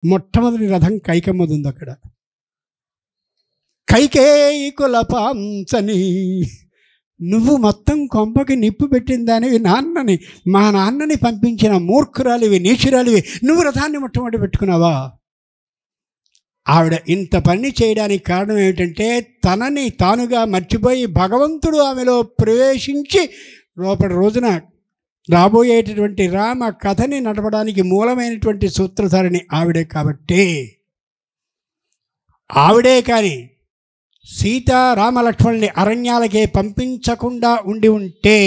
మొట్టమొదటి రథం కైకమ్మది ఉంది అక్కడ. కైకేయి కులపాంసని, నువ్వు మొత్తం కొంపకి నిప్పు పెట్టిన దానివి, మా నాన్నని పంపించిన మూర్ఖురాలివి, నీచురాలివి, నువ్వు రథాన్ని మొట్టమొదటి పెట్టుకున్నావా? ఆవిడ ఇంత పని చేయడానికి కారణం ఏమిటంటే తనని తానుగా మర్చిపోయి భగవంతుడు ఆమెలో ప్రవేశించి రేపటి రోజున రాబోయేటటువంటి రామ కథని నడపడానికి మూలమైనటువంటి సూత్రధారిణి ఆవిడే. కాబట్టి ఆవిడే కానీ సీత రామలక్ష్మణుని అరణ్యాలకే పంపించకుండా ఉంటే,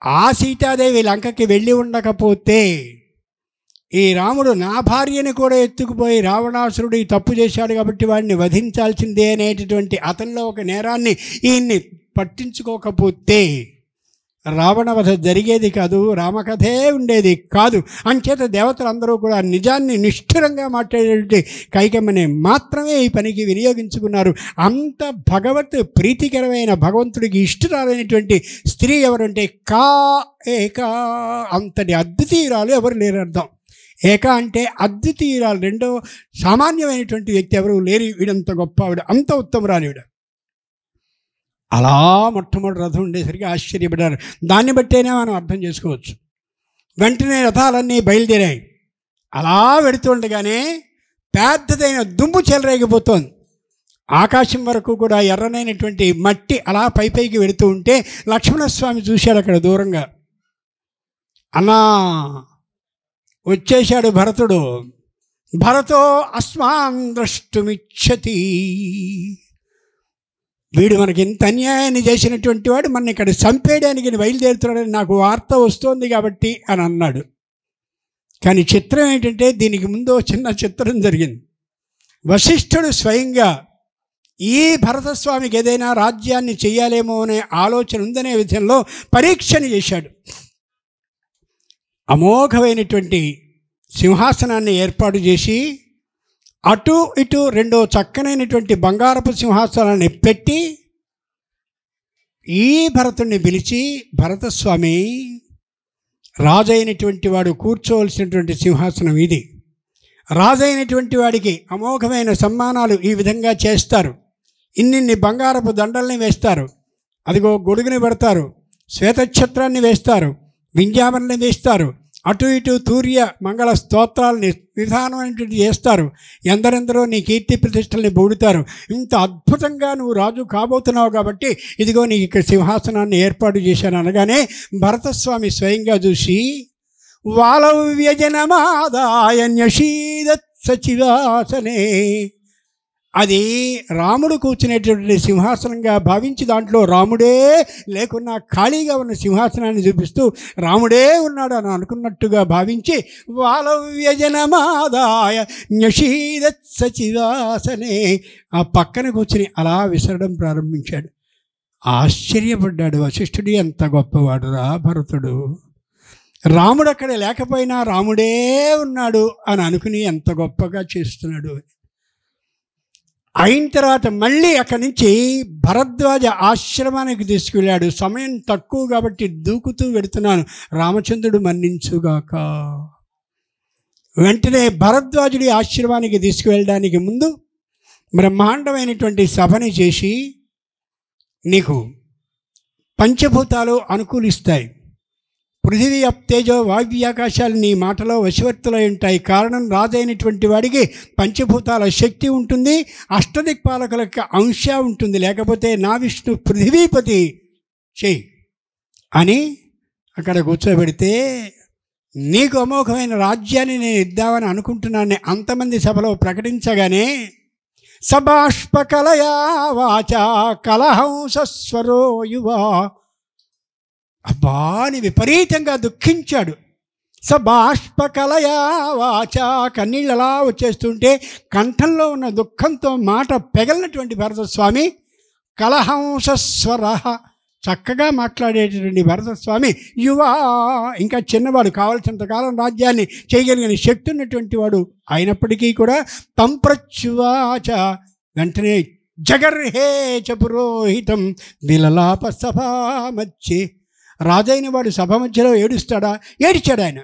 ఆ సీతాదేవి లంకకి వెళ్ళి ఉండకపోతే, ఈ రాముడు నా భార్యని కూడా ఎత్తుకుపోయి రావణాసురుడు ఈ తప్పు చేశాడు కాబట్టి వాడిని వధించాల్సిందే అనేటటువంటి అతనిలో ఒక నేరాన్ని ఈయన్ని పట్టించుకోకపోతే రావణవధ జరిగేది కాదు, రామకథే ఉండేది కాదు. అంచేత దేవతలందరూ కూడా నిజాన్ని నిష్ఠురంగా మాట్లాడేటువంటి కైకమ్మని మాత్రమే ఈ పనికి వినియోగించుకున్నారు. అంత భగవత్ ప్రీతికరమైన, భగవంతుడికి ఇష్టరాలైనటువంటి స్త్రీ ఎవరంటే ఏకా. అంతటి అద్వితీయురాలు ఎవరు లేరు అర్థం. ఏక అంటే అద్వితీయురాలు, రెండో సామాన్యమైనటువంటి వ్యక్తి ఎవరు లేరు. వీడంత గొప్ప ఆవిడ, అంత ఉత్తమరాలు ఈవిడ. అలా మొట్టమొదటి రథం ఉండేసరికి ఆశ్చర్యపడ్డారు. దాన్ని బట్టేనే మనం అర్థం చేసుకోవచ్చు. వెంటనే రథాలన్నీ బయలుదేరాయి. అలా వెడుతుండగానే పెద్దదైన దుమ్ము చెలరేగిపోతోంది. ఆకాశం వరకు కూడా ఎర్రనైనటువంటి మట్టి అలా పైకి వెడుతూ ఉంటే లక్ష్మణస్వామి చూశాడు అక్కడ దూరంగా. అన్నా వచ్చేశాడు భరతుడు. భరతో అస్మాన్ ద్రష్టుమిచ్చతి, వీడు మనకి ఇంత అన్యాయాన్ని చేసినటువంటి వాడు మన ఇక్కడ చంపేయడానికి బయలుదేరుతున్నాడని నాకు వార్త వస్తోంది కాబట్టి అని అన్నాడు. కానీ చిత్రం ఏంటంటే దీనికి ముందు చిన్న చిత్రం జరిగింది. వశిష్ఠుడు స్వయంగా ఈ భరతస్వామికి ఏదైనా రాజ్యాన్ని చెయ్యాలేమో అనే ఆలోచన ఉందనే విధంలో పరీక్షని చేశాడు. అమోఘమైనటువంటి సింహాసనాన్ని ఏర్పాటు చేసి అటు ఇటు రెండో చక్కనైనటువంటి బంగారపు సింహాసనాన్ని పెట్టి ఈ భరతుడిని పిలిచి, భరతస్వామి, రాజైనటువంటి వాడు కూర్చోవలసినటువంటి సింహాసనం ఇది. రాజైనటువంటి వాడికి అమోఘమైన సన్మానాలు ఈ విధంగా చేస్తారు. ఇన్నిన్ని బంగారపు దండల్ని వేస్తారు, అదిగో గొడుగుని పెడతారు, శ్వేతఛత్రాన్ని వేస్తారు, వింజామరణి వేస్తారు, అటు ఇటు తూర్య మంగళ స్తోత్రాలని విధానమైనటువంటి చేస్తారు. ఎందరెందరో నీ కీర్తి ప్రతిష్టల్ని బూడుతారు. ఇంత అద్భుతంగా నువ్వు రాజు కాబోతున్నావు కాబట్టి ఇదిగో నీకు ఇక్కడ సింహాసనాన్ని ఏర్పాటు చేశాను అనగానే భరతస్వామి స్వయంగా చూసి వాలవ్యజనమాదాయ న్యషీదత్ సచివాసనే, అది రాముడు కూర్చునేటువంటి సింహాసనంగా భావించి దాంట్లో రాముడే లేకున్నా ఖాళీగా ఉన్న సింహాసనాన్ని చూపిస్తూ రాముడే ఉన్నాడు అని అనుకున్నట్టుగా భావించి వాలవ్యజనమాదాయ న్యషీదత్ సచివాసనే, ఆ పక్కన కూర్చుని అలా విసరడం ప్రారంభించాడు. ఆశ్చర్యపడ్డాడు వశిష్ఠుడు. ఎంత గొప్పవాడు రా భరతుడు, రాముడు అక్కడ లేకపోయినా రాముడే ఉన్నాడు అని అనుకుని ఎంత గొప్పగా చేస్తున్నాడు. అయిన తర్వాత మళ్ళీ అక్కడి నుంచి భరద్వాజ ఆశ్రమానికి తీసుకెళ్ళాడు. సమయం తక్కువ కాబట్టి దూకుతూ వెడుతున్నాను, రామచంద్రుడు మన్నించుగాక. వెంటనే భరద్వాజుడి ఆశ్రమానికి తీసుకువెళ్ళడానికి ముందు బ్రహ్మాండమైనటువంటి సభని చేసి, నీకు పంచభూతాలు అనుకూలిస్తాయి, పృథివీ అప్తేజో వావ్యాకాశాలు నీ మాటలో వశవర్తులై ఉంటాయి. కారణం రాజైనటువంటి వాడికి పంచభూతాల శక్తి ఉంటుంది, అష్టదిక్పాలకుల యొక్క అంశ ఉంటుంది. లేకపోతే నా విష్ణు పృథివీపతి చెయ్యి అని అక్కడ కూర్చోబెడితే, నీకు అమోఘమైన రాజ్యాన్ని నేను ఇద్దామని అనుకుంటున్నాను అంతమంది సభలో ప్రకటించగానే సబాష్పకలయా వాచా కలహంసస్వరో యువా, అబ్బాని విపరీతంగా దుఃఖించాడు. సబాష్పకలయా వాచా, కన్నీళ్ళు అలా వచ్చేస్తుంటే కంఠంలో ఉన్న దుఃఖంతో మాట పెగలినటువంటి భరతస్వామి కలహంసస్వర, చక్కగా మాట్లాడేటటువంటి భరతస్వామి యువా, ఇంకా చిన్నవాడు, కావలసినంతకాలం రాజ్యాన్ని చేయగలిగిన శక్తి ఉన్నటువంటి వాడు అయినప్పటికీ కూడా తంప్రచ్యువాచ, వెంటనే జగర్హే చ పురోహితం విలలాప సభా మధ్యే, రాజైన వాడు సభ మధ్యలో ఏడుస్తాడా? ఏడిచాడు ఆయన.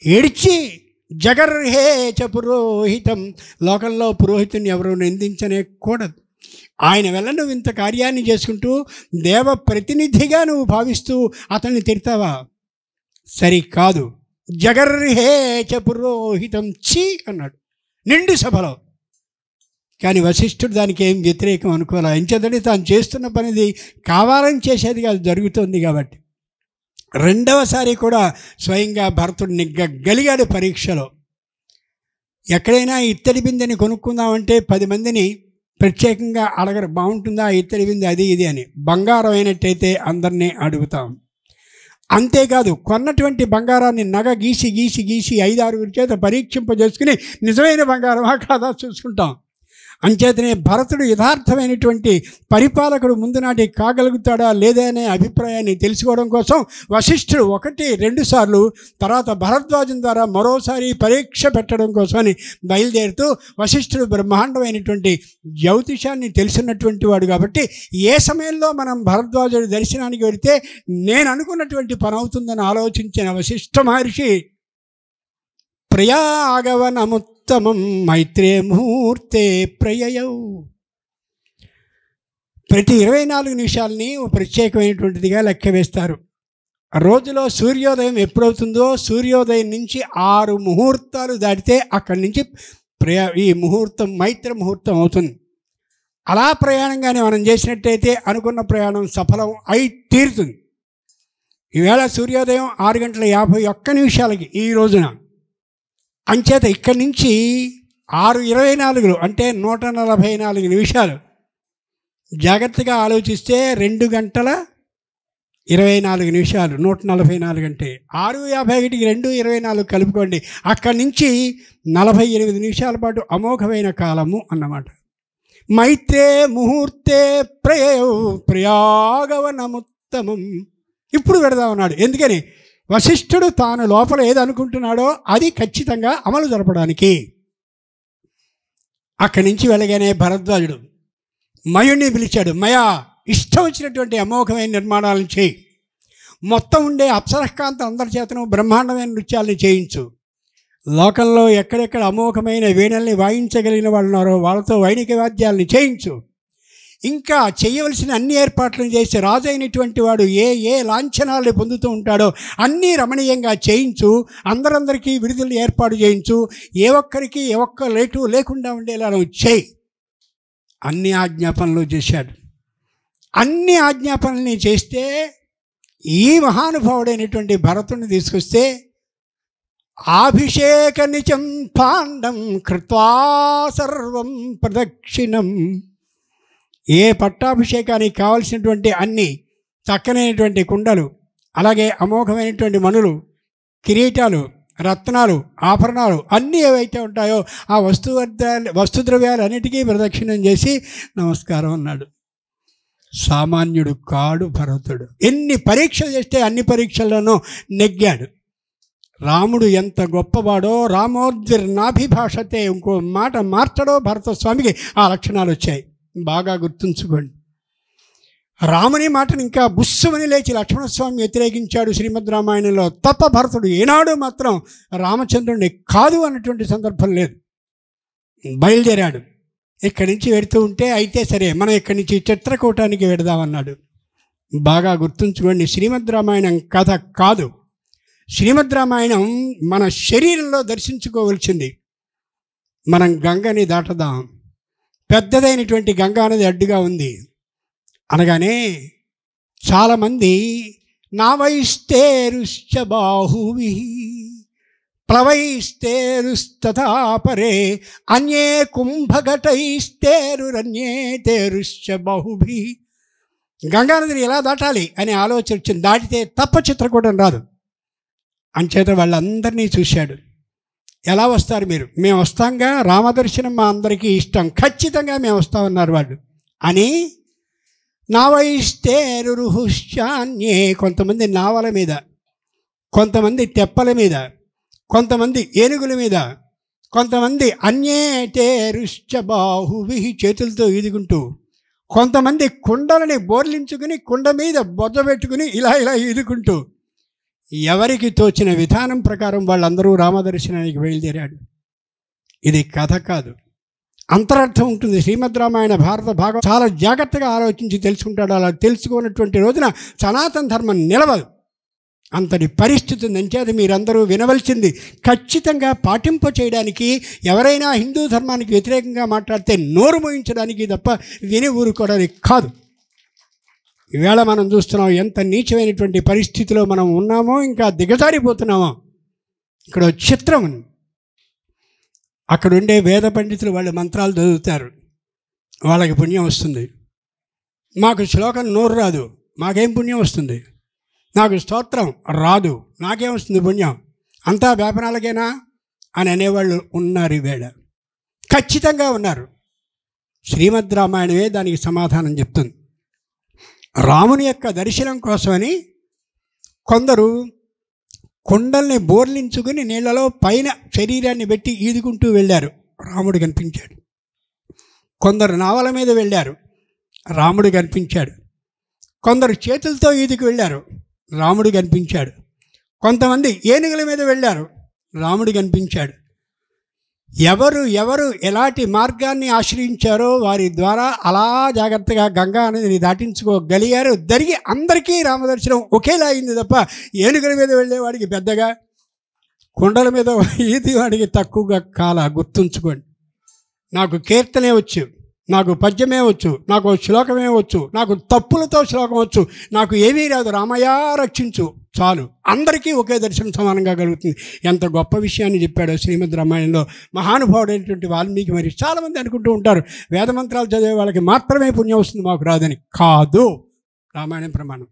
ఏడ్చి జగర్హే చ పురోహితం, లోకంలో పురోహితుని ఎవరు నిందించనే కూడదు. ఆయన వల్ల నువ్వు ఇంత కార్యాన్ని చేసుకుంటూ దేవ ప్రతినిధిగా నువ్వు భావిస్తూ అతన్ని తిడతావా? సరికాదు. జగర్హే చ పురోహితం ఛీ అన్నాడు నిండు సభలో. కానీ వశిష్ఠుడు దానికి ఏం వ్యతిరేకం అనుకోవాలి. ఎంచేతంటే తాను చేస్తున్న పనిది కావాలని చేసేది కాదు, జరుగుతుంది కాబట్టి. రెండవసారి కూడా స్వయంగా భరతుడు నెగ్గగలిగాడు పరీక్షలో. ఎక్కడైనా ఇత్తడి బిందెని కొనుక్కుందామంటే 10 మందిని ప్రత్యేకంగా అడగరు, బాగుంటుందా ఇత్తడి బిందె అది ఇది అని. బంగారం అయినట్టయితే అందరినీ అడుగుతాం. అంతేకాదు, కొన్నటువంటి బంగారాన్ని నగ గీసి గీసి గీసి 5-6 చేత పరీక్షింపజేసుకుని నిజమైన బంగారమా కాదా చూసుకుంటాం. అంచేతనే భరతుడు యథార్థమైనటువంటి పరిపాలకుడు ముందు నాటి కాగలుగుతాడా లేదా అనే అభిప్రాయాన్ని తెలుసుకోవడం కోసం వశిష్ఠుడు 1-2 సార్లు, తర్వాత భరద్వాజం ద్వారా మరోసారి పరీక్ష పెట్టడం కోసమని బయలుదేరుతూ, వశిష్ఠుడు బ్రహ్మాండమైనటువంటి జ్యోతిషాన్ని తెలిసినటువంటి వాడు కాబట్టి ఏ సమయంలో మనం భరద్వాజుడి దర్శనానికి వెళితే నేను అనుకున్నటువంటి పని అవుతుందని ఆలోచించిన వశిష్ఠ మహర్షి ప్రయాగవనముత్తమం మైత్రే ముహూర్తే ప్రయయౌ, ప్రతి 24 నిమిషాలని ప్రత్యేకమైనటువంటిదిగా లెక్క వేస్తారు. రోజులో సూర్యోదయం ఎప్పుడవుతుందో సూర్యోదయం నుంచి 6 ముహూర్తాలు దాటితే అక్కడి నుంచి ఈ ముహూర్తం మైత్ర ముహూర్తం అవుతుంది. అలా ప్రయాణంగానే మనం చేసినట్టయితే అనుకున్న ప్రయాణం సఫలం అయి తీరుతుంది. ఈవేళ సూర్యోదయం 6:51 ఈ రోజున. అంచేత ఇక్కడి నుంచి 6:24 అంటే 144 నిమిషాలు. జాగ్రత్తగా ఆలోచిస్తే 2 గంటల 24 నిమిషాలు 144 అంటే 6:51కి 2:24 కలుపుకోండి. అక్కడి నుంచి 48 నిమిషాల పాటు అమోఘమైన కాలము అన్నమాట. మైత్రే ముహూర్తే ప్రయాగవనముత్తమం. ఇప్పుడు పెడదామన్నాడు. ఎందుకని? వశిష్ఠుడు తాను లోపల ఏది అనుకుంటున్నాడో అది ఖచ్చితంగా అమలు జరపడానికి. అక్కడి నుంచి వెళ్ళగానే భరద్వాజుడు మయుణ్ణి పిలిచాడు. మయా, ఇష్టం వచ్చినటువంటి అమోఘమైన నిర్మాణాలను చేయి. మొత్తం ఉండే అప్సరకాంత అందరి చేతను బ్రహ్మాండమైన నృత్యాలను చేయించు. లోకంలో ఎక్కడెక్కడ అమోఘమైన వీణల్ని వాయించగలిగిన వాళ్ళు ఉన్నారో వాళ్ళతో వైణిక వాద్యాలని చేయించు. ఇంకా చేయవలసిన అన్ని ఏర్పాట్లను చేసి రాజు అయినటువంటి వాడు ఏ లాంఛనాలు పొందుతూ ఉంటాడో అన్నీ రమణీయంగా చేయించు. అందరికీ విడుదల ఏర్పాటు చేయించు. ఏ ఒక్క లేటు లేకుండా ఉండేలా నువ్వు చేయి. అన్ని ఆజ్ఞాపనలు చేశాడు. అన్ని ఆజ్ఞాపనల్ని చేస్తే ఈ మహానుభావుడైనటువంటి భరతుడిని తీసుకొస్తే అభిషేక నిచం పాండం కృత్వా సర్వం ప్రదక్షిణం. ఏ పట్టాభిషేకానికి కావలసినటువంటి అన్ని చక్కనైనటువంటి కుండలు, అలాగే అమోఘమైనటువంటి మణులు, కిరీటాలు, రత్నాలు, ఆభరణాలు అన్నీ ఏవైతే ఉంటాయో ఆ వస్తుద్రవ్యాలు అన్నిటికీ ప్రదక్షిణం చేసి నమస్కారం అన్నాడు. సామాన్యుడు కాడు భరతుడు. ఎన్ని పరీక్షలు చేస్తే అన్ని పరీక్షల్లోనూ నెగ్గాడు. రాముడు ఎంత గొప్పవాడో, రామోద్విర్నాభిభాషతే, ఇంకో మాట మార్చడో భరత స్వామికి ఆ లక్షణాలు వచ్చాయి. బాగా గుర్తుంచుకోండి. రాముని మాటను ఇంకా బుస్సుమని లేచి లక్ష్మణస్వామి వ్యతిరేకించాడు శ్రీమద్ రామాయణంలో తప్ప భరతుడు ఏనాడు మాత్రం రామచంద్రుడిని కాదు అన్నటువంటి సందర్భం లేదు. బయలుదేరాడు. ఇక్కడి నుంచి వెడుతూ ఉంటే అయితే సరే మనం ఇక్కడి నుంచి చిత్రకూటానికి వెడదామన్నాడు. బాగా గుర్తుంచుకోండి, శ్రీమద్ రామాయణం కథ కాదు. శ్రీమద్ రామాయణం మన శరీరంలో దర్శించుకోవలసింది. మనం గంగని దాటదాం. పెద్దదైనటువంటి గంగా నది అడ్డుగా ఉంది అనగానే చాలామంది నావైస్తేరుశ్చ బాహువి ప్లవైస్తేరుస్తథాపరే అన్యే కుంభఘటైస్తేరురన్యే తేరుశ్చ బాహుభి. గంగానదిని ఎలా దాటాలి అనే ఆలోచన వచ్చింది. దాటితే తప్ప చిత్రకూటం రాదు. అంచేత వాళ్ళందరినీ చూశాడు. ఎలా వస్తారు మీరు? మేము వస్తాంగా, రామదర్శనం మా అందరికీ ఇష్టం, ఖచ్చితంగా మేము వస్తామన్నారు వాళ్ళు అని. నావైస్తేరుహుశ్చాన్యే, కొంతమంది నావల మీద, కొంతమంది తెప్పల మీద, కొంతమంది ఏనుగుల మీద, కొంతమంది అన్యేతేరుశ్చ బాహువి చేతులతో ఈదుకుంటూ, కొంతమంది కుండలని బోర్లించుకుని కుండ మీద బొజ్జ పెట్టుకుని ఇలా ఇలా ఈదుకుంటూ, ఎవరికి తోచిన విధానం ప్రకారం వాళ్ళందరూ రామదర్శనానికి బయలుదేరాడు. ఇది కథ కాదు, అంతరార్థం ఉంటుంది. శ్రీమద్ రామాయణ భారత భాగం చాలా జాగ్రత్తగా ఆలోచించి తెలుసుకుంటాడు. అలా తెలుసుకున్నటువంటి రోజున సనాతన ధర్మం నిలవదు. అంతటి పరిస్థితి ఉందంచేది మీరందరూ వినవలసింది. ఖచ్చితంగా పాటింప చేయడానికి, ఎవరైనా హిందూ ధర్మానికి వ్యతిరేకంగా మాట్లాడితే నోరు మోయించడానికి తప్ప విని ఊరుకోవడానికి కాదు. ఈవేళ మనం చూస్తున్నాం ఎంత నీచమైనటువంటి పరిస్థితిలో మనం ఉన్నామో, ఇంకా దిగజారిపోతున్నామో. ఇక్కడ చిత్రం, అక్కడుండే వేద పండితులు వాళ్ళు మంత్రాలు చదువుతారు, వాళ్ళకి పుణ్యం వస్తుంది. మాకు శ్లోకం నోరు రాదు, మాకేం పుణ్యం వస్తుంది? నాకు స్తోత్రం రాదు, నాకేం వస్తుంది పుణ్యం? అంతా వ్యాపనాలకేనా అని అనేవాళ్ళు ఉన్నారు ఈవేళ, ఖచ్చితంగా ఉన్నారు. శ్రీమద్ రామాయణమే దానికి సమాధానం చెప్తుంది. రాముని యొక్క దర్శనం కోసమని కొందరు కొండల్ని బోర్లించుకుని నీళ్లలో పైన శరీరాన్ని పెట్టి ఈదుకుంటూ వెళ్ళారు, రాముడు కనిపించాడు. కొందరు నావల మీద వెళ్ళారు, రాముడు కనిపించాడు. కొందరు చేతులతో ఈదుకు వెళ్ళారు, రాముడు కనిపించాడు. కొంతమంది ఏనుగుల మీద వెళ్ళారు, రాముడు కనిపించాడు. ఎవరు ఎలాంటి మార్గాన్ని ఆశ్రయించారో వారి ద్వారా అలా జాగ్రత్తగా గంగా అనేది దాటించుకోగలిగారు. జరిగి అందరికీ రామదర్శనం ఒకేలా అయింది తప్ప ఏనుగుల మీద వెళ్ళేవాడికి పెద్దగా, కొండల మీద ఈదివాడికి తక్కువగా కాల. గుర్తుంచుకోండి. నాకు కీర్తనే వచ్చు, నాకు పద్యమే వచ్చు, నాకు శ్లోకమే వచ్చు, నాకు తప్పులతో శ్లోకం వచ్చు, నాకు ఏమీ రాదు, రామయ్య రక్షించు చాలు. అందరికీ ఒకే దర్శనం సమానంగా కలుగుతుంది. ఎంత గొప్ప విషయాన్ని చెప్పాడో శ్రీమద్ రామాయణంలో మహానుభావుడైనటువంటి వాల్మీకి. మరి చాలామంది అనుకుంటూ ఉంటారు వేదమంత్రాలు చదివే వాళ్ళకి మాత్రమే పుణ్యం వస్తుంది, మాకు రాదని. కాదు, రామాయణం ప్రమాణం.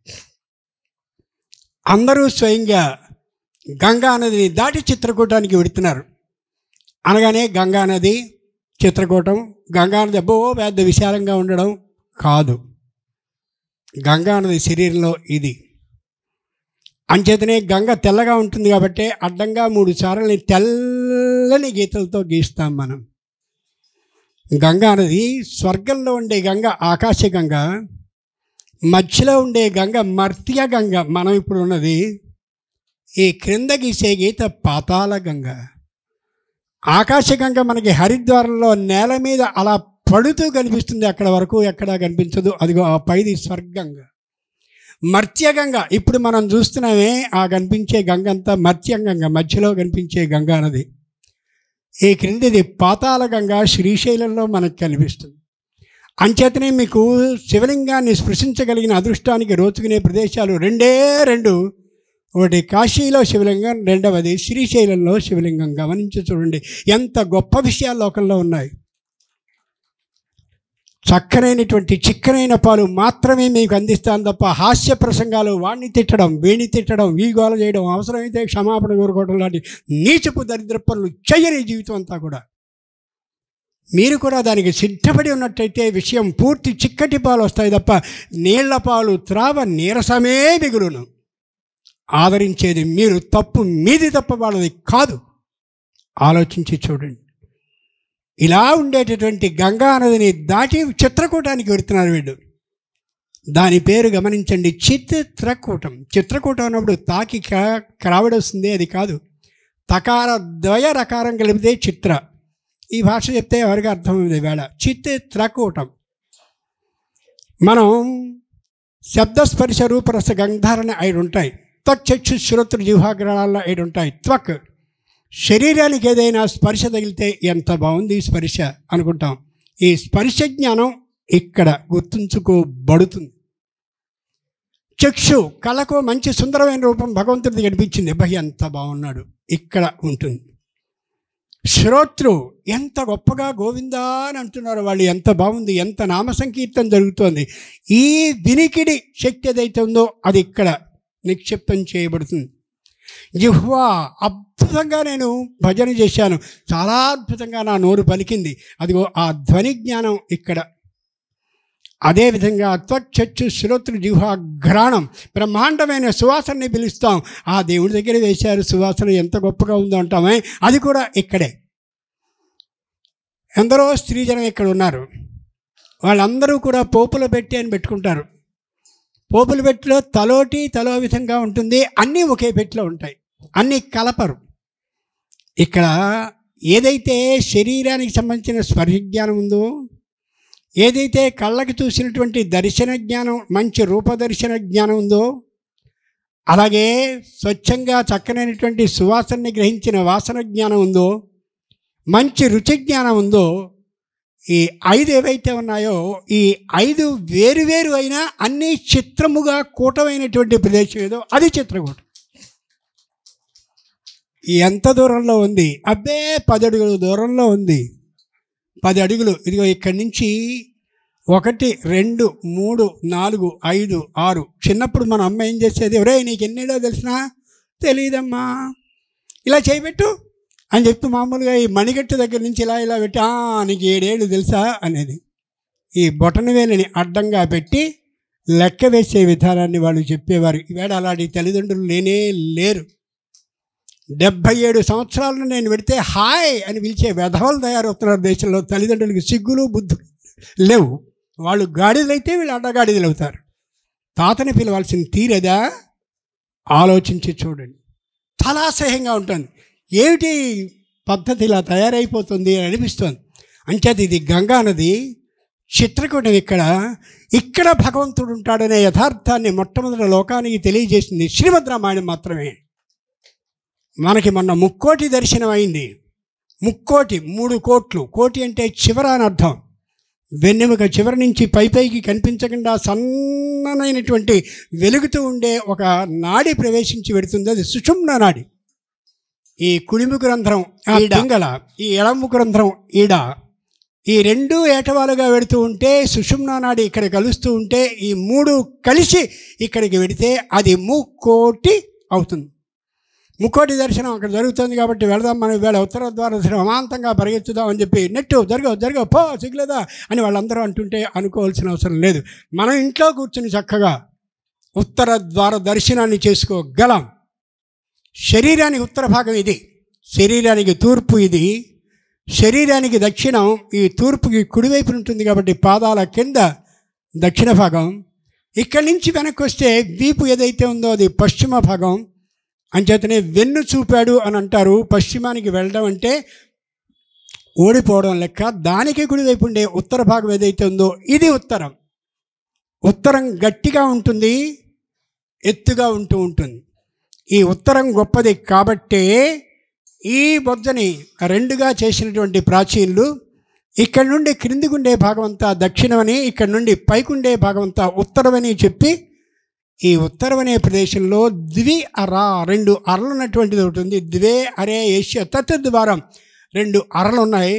అందరూ స్వయంగా గంగా నదిని దాటి చిత్రకూటానికి వెడుతున్నారు. అనగానే గంగా నది, చిత్రకూటం, గంగా నది అబ్బో పెద్ద విశాలంగా ఉండడం కాదు. గంగా నది శరీరంలో ఇది. అంచేతనే గంగ తెల్లగా ఉంటుంది కాబట్టి అడ్డంగా 3 సార్లని తెల్లని గీతలతో గీస్తాం మనం. గంగా నది స్వర్గంలో ఉండే గంగ ఆకాశ గంగ, మధ్యలో ఉండే గంగ మర్త్య గంగ, మనం ఇప్పుడు ఉన్నది. ఈ క్రింద గీసే గీత పాతాళ గంగ. ఆకాశగంగ మనకి హరిద్వారంలో నేల మీద అలా పడుతూ కనిపిస్తుంది, అక్కడ వరకు ఎక్కడా కనిపించదు. అదిగో ఆ పైది స్వర్గంగ. మర్త్యగంగ ఇప్పుడు మనం చూస్తున్నామే, ఆ కనిపించే గంగ అంతా మర్త్యంగంగ, మధ్యలో కనిపించే గంగా నది. ఈ క్రిందిది పాతాళ గంగ, శ్రీశైలంలో మనకు కనిపిస్తుంది. అంచేతనే మీకు శివలింగాన్ని స్పృశించగలిగిన అదృష్టానికి రోచుకునే ప్రదేశాలు 2 ఒకటి కాశీలో శివలింగం, రెండవది శ్రీశైలంలో శివలింగం. గమనించి చూడండి ఎంత గొప్ప విషయాలు లోకంలో ఉన్నాయి. చక్కనైనటువంటి చిక్కనైన పాలు మాత్రమే మీకు అందిస్తాను తప్ప హాస్య ప్రసంగాలు, వాణ్ణి తిట్టడం, వీణి తిట్టడం, వీగోల చేయడం, అవసరమైతే క్షమాపణ కోరుకోవడం లాంటి నీచపు దరిద్ర పనులు చెయ్యని జీవితం అంతా కూడా. మీరు కూడా దానికి సిద్ధపడి ఉన్నట్టయితే విషయం పూర్తి చిక్కటి పాలు వస్తాయి తప్ప నీళ్ల పాలు త్రావ నీరసమే మిగులును. ఆదరించేది మీరు, తప్పు మీది తప్ప వాళ్ళది కాదు. ఆలోచించి చూడండి. ఇలా ఉండేటటువంటి గంగా నదిని దాటి చిత్రకూటానికి వెళుతున్నారు వీళ్ళు. దాని పేరు గమనించండి, చిత్రకూటం. చిత్రకూటం అన్నప్పుడు తాకి క్రావిడ వస్తుంది, అది కాదు. తకార ద్వయ రకారం కలిపితే చిత్ర. ఈ భాష చెప్తే ఎవరికి అర్థమైంది వేళ. చిత్రకూటం. మనం శబ్దస్పర్శ రూపరస గంధారణ 5 ఉంటాయి. త్వక్ చక్షు శ్రోత్ర జిహ్వాగ్రహాల్లో 5 ఉంటాయి. త్వక్ శరీరానికి ఏదైనా స్పర్శ తగిలితే ఎంత బాగుంది ఈ స్పర్శ అనుకుంటాం. ఈ స్పర్శ జ్ఞానం ఇక్కడ గుర్తుంచుకోబడుతుంది. చక్షు కళ్ళకు మంచి సుందరమైన రూపం భగవంతుడిది కనిపించింది, అబ్బాయి ఎంత బాగున్నాడు, ఇక్కడ ఉంటుంది. శ్రోత్రు ఎంత గొప్పగా గోవిందా అని అంటున్నారు వాళ్ళు, ఎంత బాగుంది, ఎంత నామ సంకీర్తన జరుగుతోంది. ఈ వినికిడి శక్తి ఏదైతే ఉందో అది ఇక్కడ నిక్షిప్తం చేయబడుతుంది. జిహ్వా అద్భుతంగా నేను భజన చేశాను, చాలా అద్భుతంగా నా నోరు పలికింది, అదిగో ఆ ధ్వని జ్ఞానం ఇక్కడ. అదేవిధంగా త్వచక్షు శ్రోత్ర జిహ్వా ఘ్రాణం, బ్రహ్మాండమైన సువాసనని పిలుస్తాం. ఆ దేవుడి దగ్గర వేశారు సువాసన, ఎంత గొప్పగా ఉందో అంటామే, అది కూడా ఇక్కడే. ఎందరో స్త్రీజనం ఇక్కడ ఉన్నారు, వాళ్ళందరూ కూడా పోపులో పెట్టి అని పెట్టుకుంటారు. పోపుల పెట్టెలో తలో విధంగా ఉంటుంది, అన్నీ ఒకే పెట్టెలో ఉంటాయి, అన్నీ కలపరు. ఇక్కడ ఏదైతే శరీరానికి సంబంధించిన స్పర్శ జ్ఞానం ఉందో, ఏదైతే కళ్ళకి చూసినటువంటి దర్శన జ్ఞానం, మంచి రూపదర్శన జ్ఞానం ఉందో, అలాగే స్వచ్ఛంగా చక్కనైనటువంటి సువాసనని గ్రహించిన వాసన జ్ఞానం ఉందో, మంచి రుచి జ్ఞానం ఉందో, ఈ 5 ఏవైతే ఉన్నాయో ఈ 5 వేరు అయినా అన్నీ చిత్రముగా కూటమైనటువంటి ప్రదేశం ఏదో అది చిత్రకూటం. ఎంత దూరంలో ఉంది? అబ్బే 10 అడుగుల దూరంలో ఉంది. 10 అడుగులు. ఇదిగో ఇక్కడి నుంచి 1, 2, 3, 4, 5, 6. చిన్నప్పుడు మన అమ్మ ఏం చేసేది, ఒరే నీకు ఎన్నేడో తెలిసినా? తెలియదమ్మా, ఇలా చేయబెట్టు అని చెప్తూ మామూలుగా ఈ మణిగట్టు దగ్గర నుంచి ఇలా పెట్టి నీకు 7 ఏళ్ళు తెలుసా అనేది. ఈ బొటన వేలిని అడ్డంగా పెట్టి లెక్క వేసే విధానాన్ని వాళ్ళు చెప్పేవారు. ఈవేళ అలాంటి తల్లిదండ్రులు లేనే లేరు. 77 సంవత్సరాలను నేను పెడితే హాయ్ అని పిలిచే వెధవలు తయారవుతున్నారు దేశంలో. తల్లిదండ్రులకి సిగ్గులు బుద్ధులు లేవు. వాళ్ళు గాడిదలైతే వీళ్ళు అడ్డగాడిదలు అవుతారు. తాతని పిలవాల్సిన తీరేదా? ఆలోచించి చూడండి. చాలా అసహ్యంగా ఉంటుంది. ఏమిటి పద్ధతి ఇలా తయారైపోతుంది అని అనిపిస్తుంది. అంచేది ఇది గంగా నది, చిత్రకూటం. ఇక్కడ భగవంతుడు ఉంటాడనే యథార్థాన్ని మొట్టమొదటి లోకానికి తెలియజేసింది శ్రీమద్ రామాయణం మాత్రమే. మనకి మొన్న 3,00,00,000 దర్శనం అయింది. 3,00,00,000, 3 కోట్లు. కోటి అంటే చివర అని అర్థం. వెన్నెముక చివరి నుంచి పైకి కనిపించకుండా సన్ననైనటువంటి వెలుగుతూ ఉండే ఒక నాడి ప్రవేశించి పెడుతుంది, అది సుషుమ్నా నాడి. ఈ కుడిముఖ రంధ్రం పింగళ, ఈ ఎడముఖ రంధ్రం ఈడ, ఈ 2 ఏటవాలుగా వెడుతూ ఉంటే సుషుమ్నా నాడి ఇక్కడ కలుస్తూ ఉంటే ఈ 3 కలిసి ఇక్కడికి వెడితే అది 3,00,00,000 అవుతుంది. 3,00,00,000 దర్శనం అక్కడ జరుగుతుంది కాబట్టి వెళదాం మనం వేళ ఉత్తర ద్వార దర్శనం అమాంతంగా పరిగెత్తుదాం అని చెప్పి నెట్టు జరగవు పో సిగ్గులేదా అని వాళ్ళందరూ అంటుంటే అనుకోవాల్సిన అవసరం లేదు. మనం ఇంట్లో కూర్చుని చక్కగా ఉత్తర ద్వార దర్శనాన్ని చేసుకోగలం. శరీరానికి ఉత్తర భాగం ఇది, శరీరానికి తూర్పు ఇది, శరీరానికి దక్షిణం. ఈ తూర్పుకి కుడివైపు ఉంటుంది కాబట్టి పాదాల కింద దక్షిణ భాగం. ఇక్కడి నుంచి వెనక్కి వస్తే వీపు ఏదైతే ఉందో అది పశ్చిమ భాగం. అంచేతనే వెన్ను చూపాడు అని అంటారు. పశ్చిమానికి వెళ్ళడం అంటే ఓడిపోవడం లెక్క. దానికి కుడివైపు ఉండే ఉత్తర భాగం ఏదైతే ఉందో ఇది ఉత్తరం. ఉత్తరం గట్టిగా ఉంటుంది, ఎత్తుగా ఉంటుంది. ఈ ఉత్తరం గొప్పది కాబట్టే ఈ బొజ్జని 2గా చేసినటువంటి ప్రాచీనులు ఇక్కడి నుండి క్రిందికి ఉండే భాగం అంతా దక్షిణమని, ఇక్కడి నుండి పైకి ఉండే భాగం అంతా ఉత్తరమని చెప్పి ఈ ఉత్తరం అనే ప్రదేశంలో ద్వి అర 2 అరలు ఉన్నటువంటిది ఒకటి ఉంది. ద్వే అరే ఏష్య తత్ద్వారం 2 అరలు ఉన్నాయి.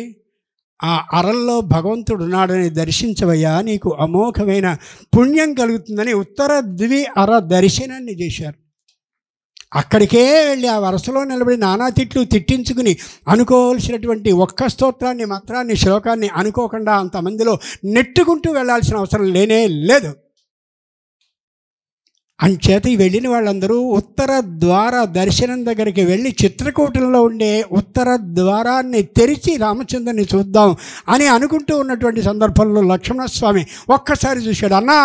ఆ అరల్లో భగవంతుడు ఉన్నాడని దర్శించవయ్యా, నీకు అమోఘమైన పుణ్యం కలుగుతుందని ఉత్తర ద్వి అర దర్శనాన్ని చేశారు. అక్కడికే వెళ్ళి ఆ వరుసలో నిలబడి నానా తిట్లు తిట్టించుకుని అనుకోవాల్సినటువంటి ఒక్క స్తోత్రాన్ని, మంత్రాన్ని, శ్లోకాన్ని అనుకోకుండా అంతమందిలో నెట్టుకుంటూ వెళ్ళాల్సిన అవసరం లేనే లేదు. అంచేత వెళ్ళిన వాళ్ళందరూ ఉత్తర ద్వార దర్శనం దగ్గరికి వెళ్ళి చిత్రకూటంలో ఉండే ఉత్తర ద్వారాన్ని తెరిచి రామచంద్రుని చూద్దాం అని అనుకుంటూ ఉన్నటువంటి సందర్భంలో లక్ష్మణస్వామి ఒక్కసారి చూశాడు. అన్నా